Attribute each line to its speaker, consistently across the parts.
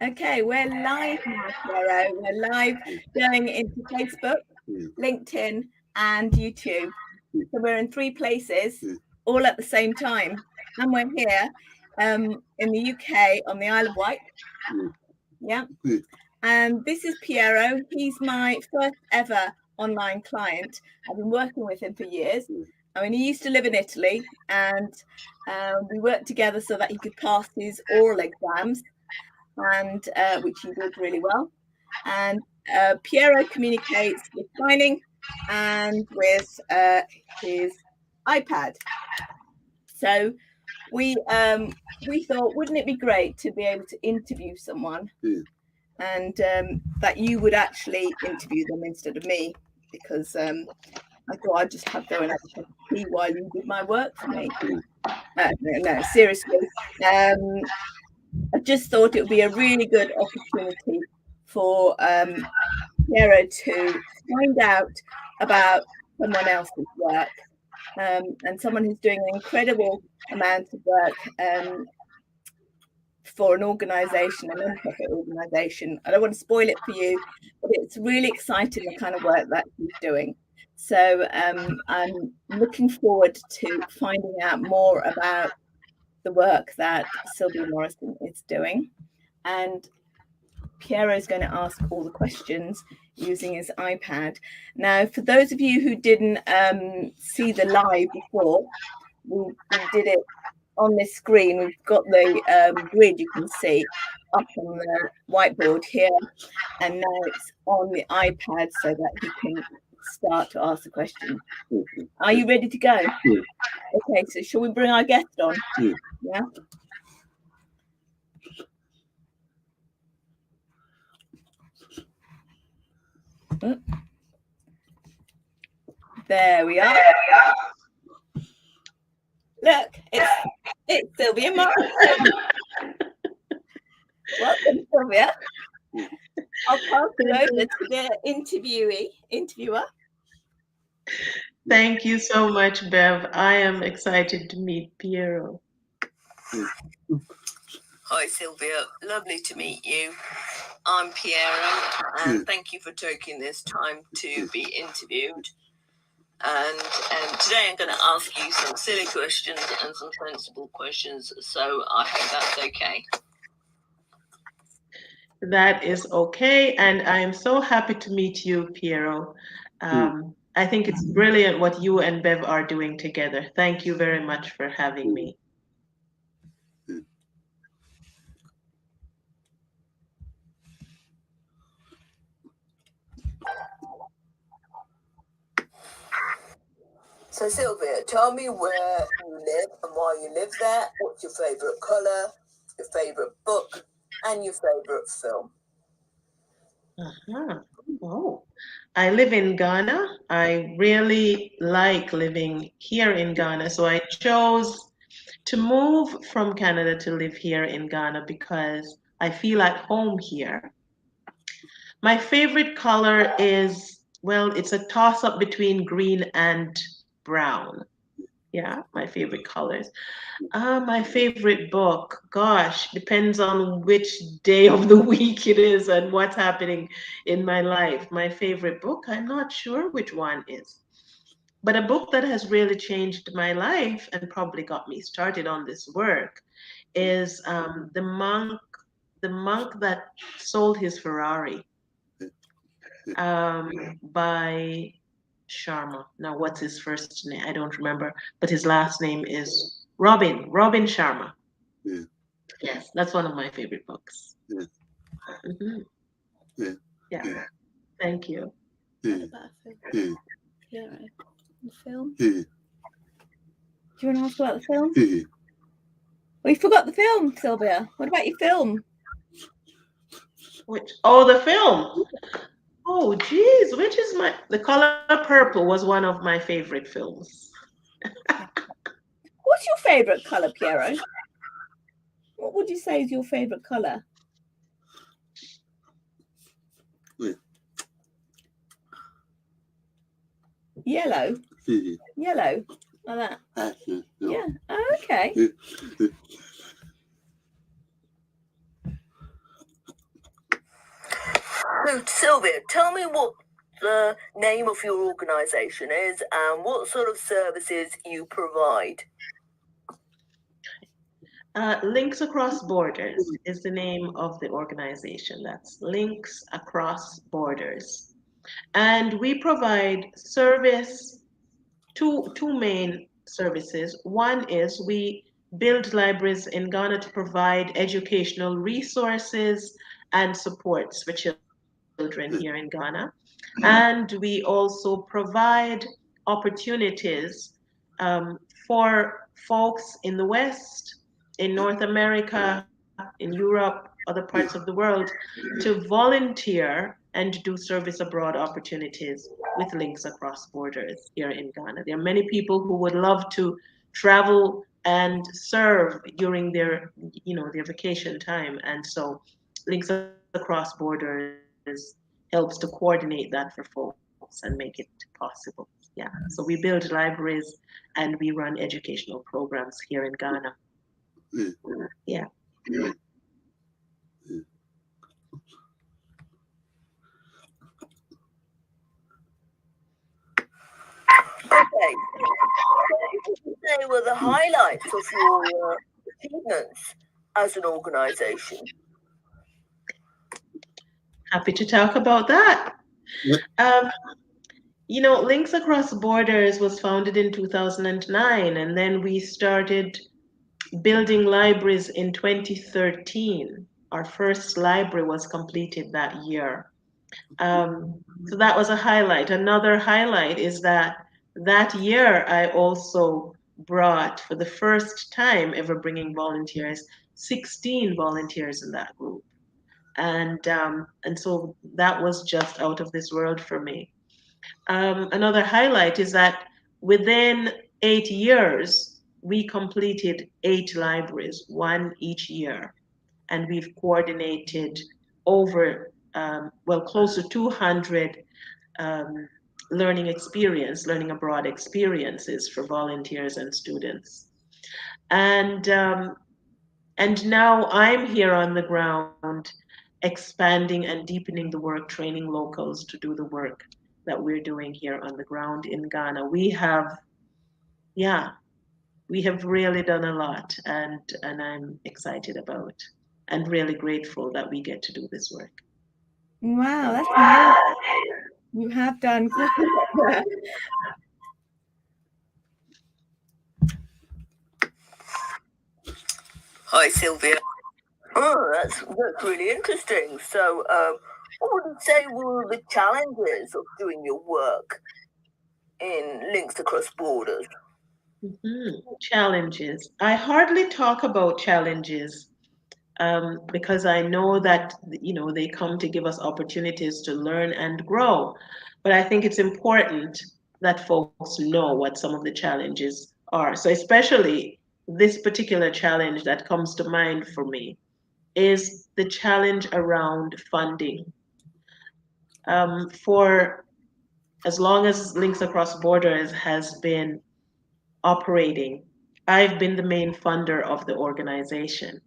Speaker 1: Okay, we're live now, Piero. We're live going into Facebook, LinkedIn, and YouTube. So we're in 3 places, all at the same time. And we're here in the UK on the Isle of Wight. Yeah. And this is Piero. He's my first ever online client. I've been working with him for years. I mean, he used to live in Italy, and we worked together so that he could pass his oral exams, and which he did really well. And Piero communicates with signing and with his iPad. So we thought, wouldn't it be great to be able to interview someone, and that you would actually interview them instead of me, because I thought I'd just have going to tea while you did my work for me. No, seriously. I just thought it would be a really good opportunity for Piero to find out about someone else's work, and someone who's doing an incredible amount of work for an organisation, a non-profit organisation. I don't want to spoil it for you, but it's really exciting, the kind of work that he's doing. So I'm looking forward to finding out more about the work that Sylvia Morrison is doing. And Piero is going to ask all the questions using his iPad. Now, for those of you who didn't see the live before, we did it on this screen. We've got the grid you can see up on the whiteboard here, and now it's on the iPad so that he can start to ask the question. Are you ready to go? Okay, so shall we bring our guest on? Yeah. Oh. There we are. Look, it's Sylvia Morrison. Welcome, Sylvia. I'll pass it over to the interviewer.
Speaker 2: Thank you so much, Bev. I am excited to meet Piero.
Speaker 3: Hi, Sylvia. Lovely to meet you. I'm Piero, and thank you for taking this time to be interviewed. And today I'm going to ask you some silly questions and some sensible questions, so I hope that's okay.
Speaker 2: That is okay, and I am so happy to meet you, Piero. I think it's brilliant what you and Bev are doing together. Thank you very much for having me.
Speaker 3: So, Sylvia, tell me where you live and why you live there. What's your favourite colour, your favourite book, and your favourite film?
Speaker 2: Oh, I live in Ghana. I really like living here in Ghana, so I chose to move from Canada to live here in Ghana because I feel at home here. My favorite color is, well, it's a toss-up between green and brown. Yeah, my favorite colors. My favorite book, gosh, depends on which day of the week it is and what's happening in my life. My favorite book, I'm not sure which one is. But a book that has really changed my life and probably got me started on this work is the monk that sold his Ferrari, by Sharma. Now, what's his first name? I don't remember, but his last name is Robin Sharma. Yes, that's one of my favorite books. Yeah. Thank you.
Speaker 1: What about film? Piero, the film? Do you want to ask about the film? We forgot the film, Sylvia. What about your film?
Speaker 2: The film. Oh, geez, which is The Color Purple was one of my favorite films.
Speaker 1: What's your favorite color, Piero? What would you say is your favorite color? Yellow. Yellow, like that. Yeah. Oh, okay.
Speaker 3: So, Sylvia, tell me what the name of your organisation is and what sort of services you provide.
Speaker 2: Links Across Borders is the name of the organization. That's Links Across Borders. And we provide two main services. One is we build libraries in Ghana to provide educational resources and supports for children here in Ghana. And we also provide opportunities for folks in the West, in North America, in Europe, other parts of the world, to volunteer and do service abroad opportunities with Links Across Borders here in Ghana. There are many people who would love to travel and serve during their vacation time. And so Links Across Borders helps to coordinate that for folks and make it possible. Yeah. So we build libraries and we run educational programs here in Ghana. Yeah.
Speaker 3: Okay. What would you say were the highlights of your achievements as an organisation?
Speaker 2: Happy to talk about that. Um, Links Across Borders was founded in 2009, and then we started building libraries in 2013. Our first library was completed that year. So that was a highlight. Another highlight is that year I also brought, for the first time ever bringing volunteers, 16 volunteers in that group. And so that was just out of this world for me. Another highlight is that within 8 years, we completed 8 libraries, one each year, and we've coordinated over, close to 200 um, learning abroad experiences for volunteers and students. And now I'm here on the ground, expanding and deepening the work, training locals to do the work that we're doing here on the ground in Ghana. We have really done a lot, and I'm excited about and really grateful that we get to do this work.
Speaker 1: Wow, that's amazing. You have done quite a lot there.
Speaker 3: Hi, Sylvia. Oh, that's really interesting. So, what would you say were the challenges of doing your work in Links Across Borders?
Speaker 2: Challenges. I hardly talk about challenges because I know that they come to give us opportunities to learn and grow. But I think it's important that folks know what some of the challenges are. So especially this particular challenge that comes to mind for me is the challenge around funding. For as long as Links Across Borders has been operating, I've been the main funder of the organization.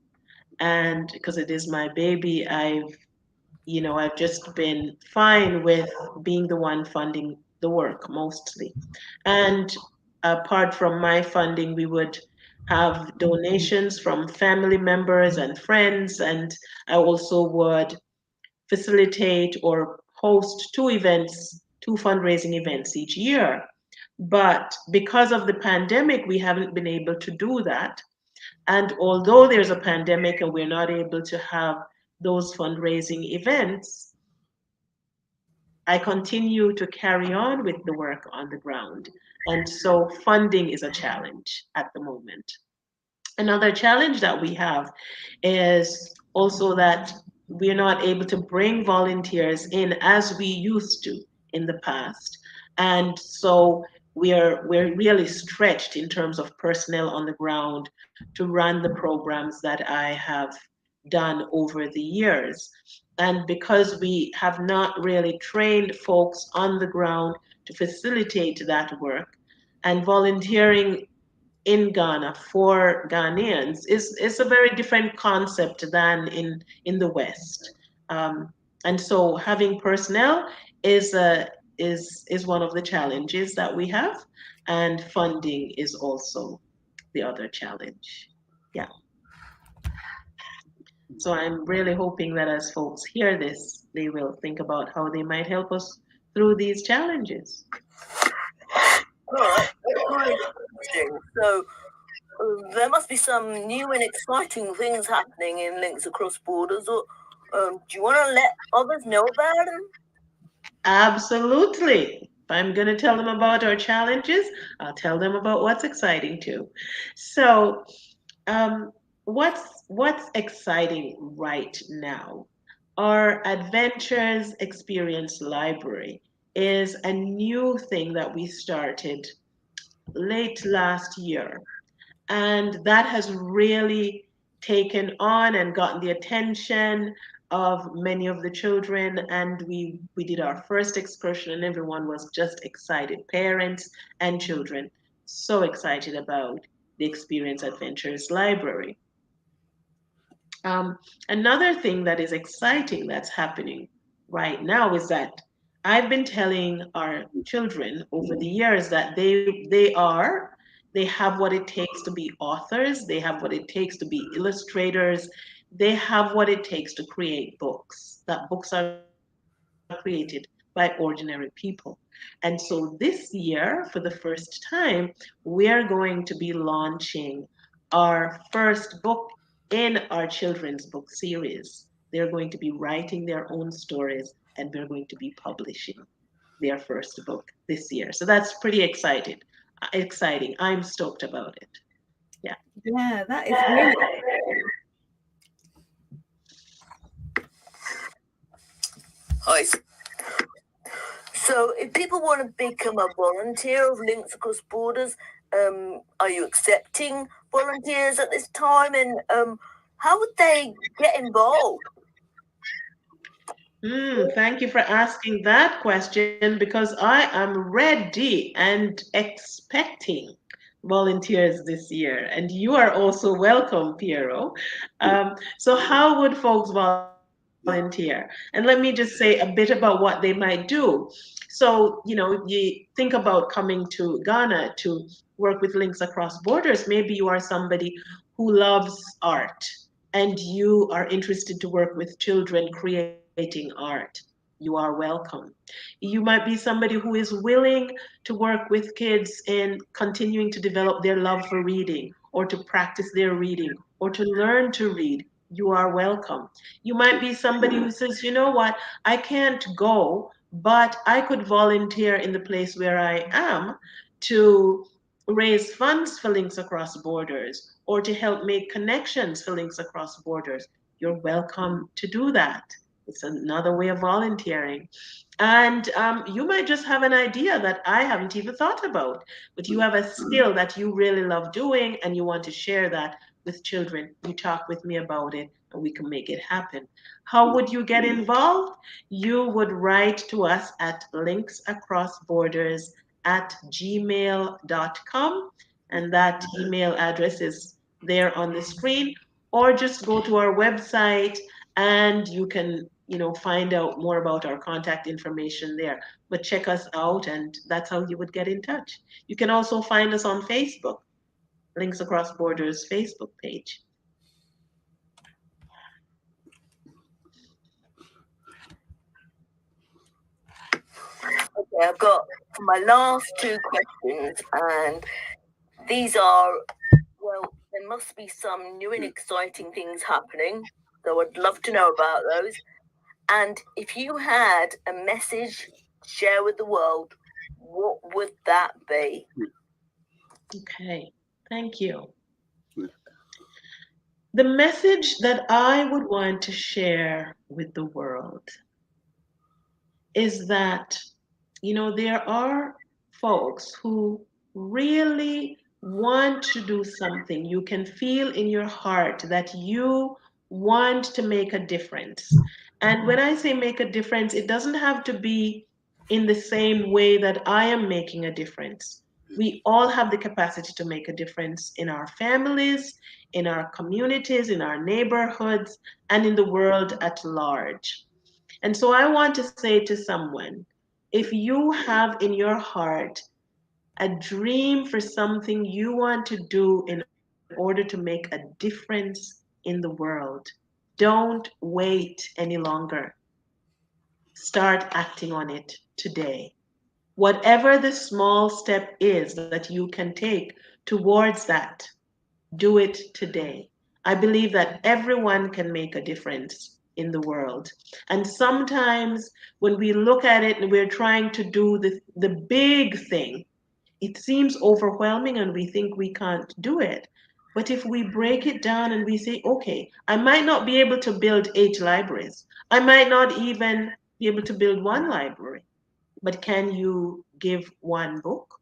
Speaker 2: And because it is my baby, I've just been fine with being the one funding the work mostly. And apart from my funding, we would have donations from family members and friends, and I also would facilitate or host two fundraising events each year. But because of the pandemic, we haven't been able to do that. And although there's a pandemic and we're not able to have those fundraising events, I continue to carry on with the work on the ground. And so funding is a challenge at the moment. Another challenge that we have is also that we're not able to bring volunteers in as we used to in the past. And so we're really stretched in terms of personnel on the ground to run the programs that I have done over the years. And because we have not really trained folks on the ground to facilitate that work, and volunteering in Ghana for Ghanaians is a very different concept than in the West. And so having personnel is one of the challenges that we have, and funding is also the other challenge. Yeah. So I'm really hoping that as folks hear this, they will think about how they might help us through these challenges.
Speaker 3: Right, that's quite interesting. So there must be some new and exciting things happening in Links Across Borders. Or do you want to let others know about them?
Speaker 2: Absolutely. If I'm going to tell them about our challenges, I'll tell them about what's exciting too. So, um, what's exciting right now? Our Adventures Experience Library is a new thing that we started late last year. And that has really taken on and gotten the attention of many of the children. And we did our first excursion, and everyone was just excited, parents and children, so excited about the Experience Adventures Library. Um, Another thing that is exciting that's happening right now is that I've been telling our children over the years that they have what it takes to be authors, they have what it takes to be illustrators, they have what it takes to create books, that books are created by ordinary people. And so this year, for the first time, we're going to be launching our first book in our children's book series. They're going to be writing their own stories, and we're going to be publishing their first book this year. So that's pretty exciting. I'm stoked about it. Yeah.
Speaker 1: Yeah, that is really
Speaker 3: Hi. So, if people want to become a volunteer of Links Across Borders, are you accepting volunteers at this time? And how would they get involved?
Speaker 2: Thank you for asking that question, because I am ready and expecting volunteers this year. And you are also welcome, Piero. So, how would folks volunteer? And let me just say a bit about what they might do. So, you think about coming to Ghana to work with Links Across Borders. Maybe you are somebody who loves art and you are interested to work with children creating art. You are welcome. You might be somebody who is willing to work with kids in continuing to develop their love for reading, or to practice their reading, or to learn to read. You are welcome. You might be somebody who says, you know what, I can't go, but I could volunteer in the place where I am to raise funds for Links Across Borders, or to help make connections for Links Across Borders. You're welcome to do that. It's another way of volunteering. And you might just have an idea that I haven't even thought about, but you have a skill that you really love doing and you want to share that with children. You talk with me about it and we can make it happen. How would you get involved? You would write to us at linksacrossborders@gmail.com, and that email address is there on the screen, or just go to our website and you can find out more about our contact information there. But check us out, and that's how you would get in touch. You can also find us on Facebook, Links Across Borders Facebook page.
Speaker 3: Okay, I've got my last two questions, and these are, well, there must be some new and exciting things happening, so I'd love to know about those. And if you had a message to share with the world, what would that be?
Speaker 2: Okay, thank you. The message that I would want to share with the world is that, there are folks who really want to do something. You can feel in your heart that you want to make a difference. And when I say make a difference, it doesn't have to be in the same way that I am making a difference. We all have the capacity to make a difference in our families, in our communities, in our neighborhoods, and in the world at large. And so I want to say to someone, if you have in your heart a dream for something you want to do in order to make a difference in the world, don't wait any longer. Start acting on it today. Whatever the small step is that you can take towards that, do it today. I believe that everyone can make a difference in the world. And sometimes when we look at it and we're trying to do the big thing, it seems overwhelming and we think we can't do it. But if we break it down and we say, okay, I might not be able to build 8 libraries, I might not even be able to build 1 library, but can you give 1 book?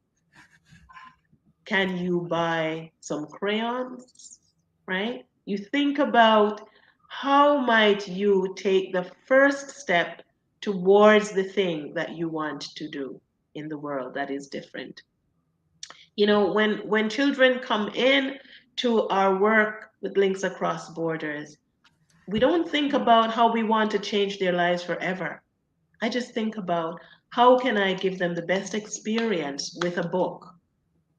Speaker 2: Can you buy some crayons? Right? You think about how might you take the first step towards the thing that you want to do in the world that is different. You know, when children come in to our work with Links Across Borders, we don't think about how we want to change their lives forever. I just think about how can I give them the best experience with a book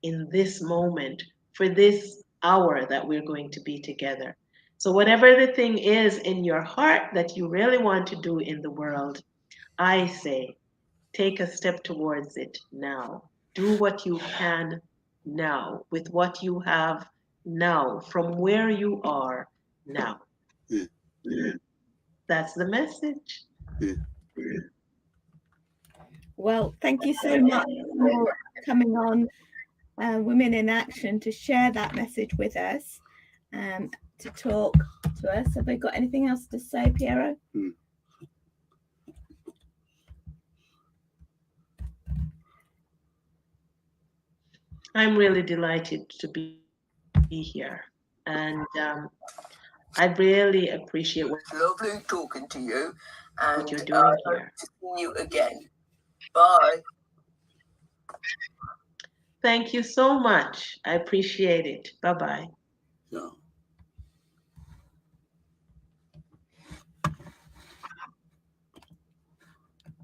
Speaker 2: in this moment for this hour that we're going to be together. So whatever the thing is in your heart that you really want to do in the world, I say, take a step towards it now. Do what you can now with what you have now from where you are now. That's the message.
Speaker 1: Well, thank you so much for coming on Women in Action to share that message with us, to talk to us. Have we got anything else to say, Piero?
Speaker 2: I'm really delighted to be here, and I really appreciate what
Speaker 3: Lovely talking to you, and
Speaker 2: you're doing here.
Speaker 3: Hope to see you again. Bye.
Speaker 2: Thank you so much. I appreciate it. Bye-bye.
Speaker 4: Yeah.